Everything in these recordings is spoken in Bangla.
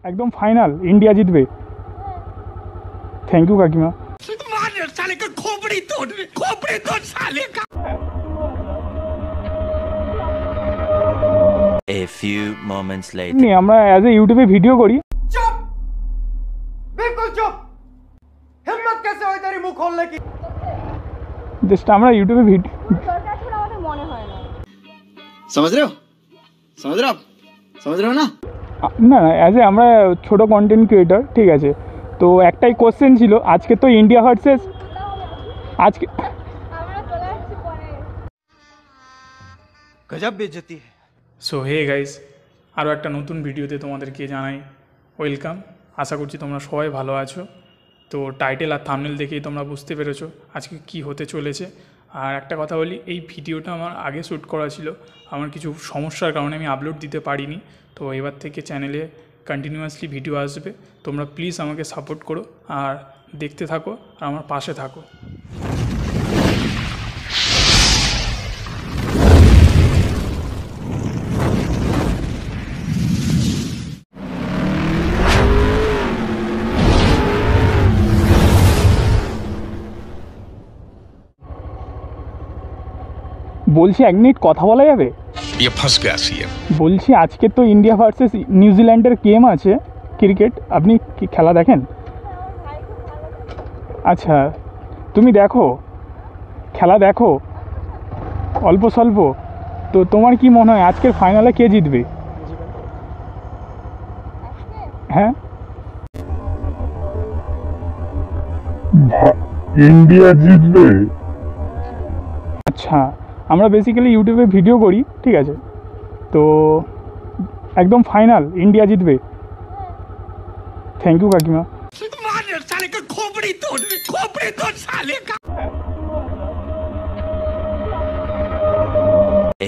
একদম ফাইনাল ইন্ডিয়া জিতবে। থ্যাংক ইউ কাকিমা। A few moments later. আমরা অ্যাজ এ ইউটিউবে ভিডিও করি। चुप, बिल्कुल चुप। हिम्मत कैसे हुई तेरी मुंह खोलने की? জাস্ট আমরা ইউটিউবে ভিডিও সরকার ছাড়া আমাদের মনে হয় না। समझ रहे हो? समझ रहे हो आप? समझ रहे हो ना? না অ্যাজ এ আমরা ছোট কন্টেন্ট ক্রিয়েটর, ঠিক আছে। তো একটাই কোশ্চেন ছিল, আজকে তো ইন্ডিয়া ভার্সেস আজকে আমরা চলে আসছি পরে। गजब बेइज्जती है। সো হে গাইস, আরও একটা নতুন ভিডিওতে তোমাদেরকে জানাই ওয়েলকাম। আশা করছি তোমরা সবাই ভালো আছো। তো টাইটেল আর থাম্বনেল দেখেই তোমরা বুঝতে পেরেছো আজকে কি হতে চলেছে। আর একটা কথা বলি, এই ভিডিওটা আমার আগে শ্যুট করা ছিল, আমার কিছু সমস্যার কারণে আমি আপলোড দিতে পারিনি। তো এবার থেকে চ্যানেলে কন্টিনিউয়াসলি ভিডিও আসবে। তোমরা প্লিজ আমাকে সাপোর্ট করো আর দেখতে থাকো আর আমার পাশে থাকো। বলছি 1 মিনিট কথা বলা যাবে? ये फंस गया सीएम। বলছি আজকে তো ইন্ডিয়া ভার্সেস নিউজিল্যান্ডের গেম আছে ক্রিকেট, আপনি কি খেলা দেখেন? আচ্ছা, তুমি দেখো খেলা, দেখো অল্প স্বল্প। তো তোমার কি মনে হয় আজকের ফাইনালে কে জিতবে? হ্যাঁ, ইন্ডিয়া জিতবে। আচ্ছা, আমরা বেসিক্যালি ইউটিউবে ভিডিও করি, ঠিক আছে। তো একদম ফাইনাল ইন্ডিয়া জিতবে। থ্যাংক ইউ কাকিমা।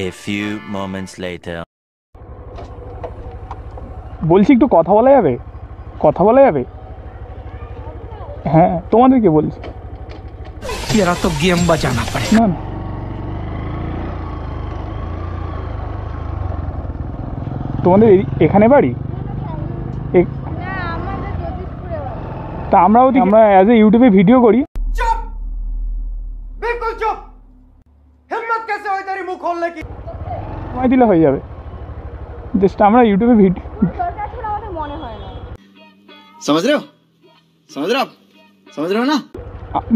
A few moments later. বলছি একটু কথা বলা যাবে? কথা বলা যাবে? হ্যাঁ, তোমাদেরকে বলছি। तेरा तो गेम बजाना पड़ेगा। না না, তোমাদের এখানে বাড়ি? না, আমাদের জ্যোতিষপুরে বাড়ি। তা আমরা অ্যাজ এ ইউটিউবে ভিডিও করি। चुप, बिल्कुल चुप। हिम्मत कैसे हुई तेरी मुंह खोलने की? সময় দিলে হয়ে যাবে। জাস্ট আমরা ইউটিউবে ভিডিও সরকার ছাড়া আমাদের মনে হয় না। समझ रहे हो? समझ रहे हो आप? समझ रहे हो ना?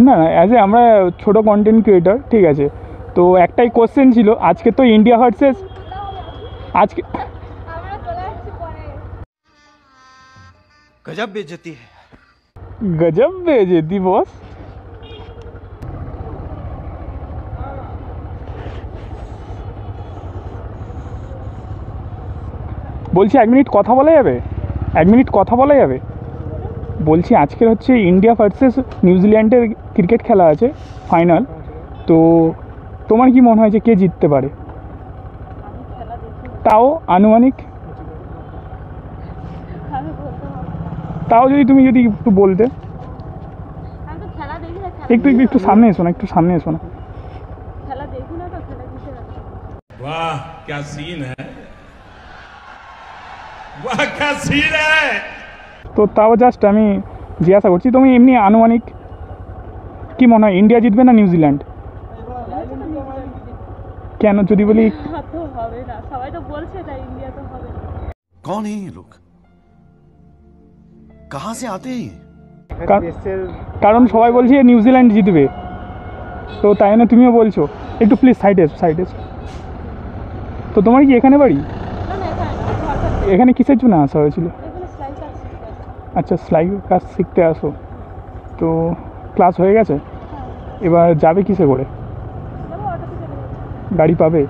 না অ্যাজ এ আমরা ছোট কন্টেন্ট ক্রিয়েটর, ঠিক আছে। তো একটাই কোশ্চেন ছিল, আজকে তো ইন্ডিয়া ভার্সেস আজকে আমরা চলে আসছি পরে। गजब बेइज्जती है। গজব বেজেতি বস। বলছি 1 মিনিট কথা বলা যাবে? 1 মিনিট কথা বলা যাবে? বলছি আজকের হচ্ছে ইন্ডিয়া ভার্সেস নিউজিল্যান্ডের ক্রিকেট খেলা আছে ফাইনাল। তো তোমার কি মনে হয় যে কে জিততে পারে? তাও আনুমানিক, আমি বলতে পারবো না। তাও তুমি যদি একটু বলতে। আমি তো খেলা দেখি না। একটু সামনে এসো না, একটু সামনে এসো না। খেলা দেখি না, তো খেলা কিসের আছে? वाह क्या सीन है, वाह क्या सीन है। তো তাও জাস্ট আমি জিজ্ঞাসা করছি, তুমি এমনি আনুমানিক কি মনে হয় ইন্ডিয়া জিতবে না নিউজিল্যান্ড? কেন যদি বলি? তো হবে না, সবাই তো বলছে তাই ইন্ডিয়া তো হবে না। कौन है ये लोग, कहाँ से आते हैं ये? কারণ সবাই বলছে নিউজিল্যান্ড জিতবে, তো তাই না তুমিও বলছো। একটু প্লিজ সাইডে এসো, সাইডে এসো। তো তোমার কি এখানে বাড়ি? না না, এখানে না, ঘরটা এখানে কিসের জন্য আসা হয়েছিল? এখানে স্লাইড আছে। আচ্ছা, সেলাই কাজ শিখতে আসো। তো ক্লাস হয়ে গেছে, এবার যাবে কিসে করে? যাবো অটোতে চলে যাবো। গাড়ি পাবে?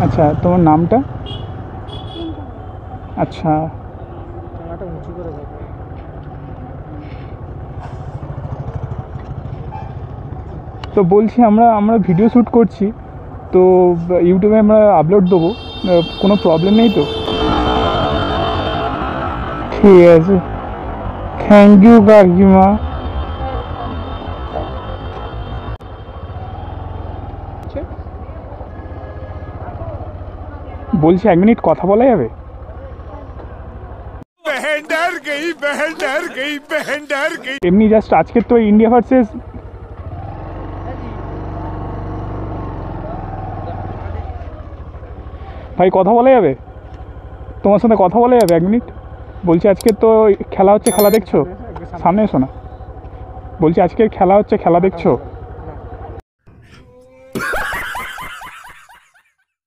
আচ্ছা, তোমার নামটা? আচ্ছা, তো বলছি আমরা ভিডিও শ্যুট করছি, তো ইউটিউবে আমরা আপলোড দেবো, কোনো প্রবলেম নেই তো? ঠিক আছে, থ্যাংক ইউ কাকিমা। বলছি 1 মিনিট কথা বলা যাবে? এমনি জাস্ট আজকের তো ইন্ডিয়া ভার্সেস ভাই কথা বলা যাবে, তোমার সাথে কথা বলা যাবে 1 মিনিট? বলছি আজকের তো খেলা হচ্ছে, খেলা দেখছো? সামনে এসো না। বলছি আজকের খেলা হচ্ছে, খেলা দেখছো?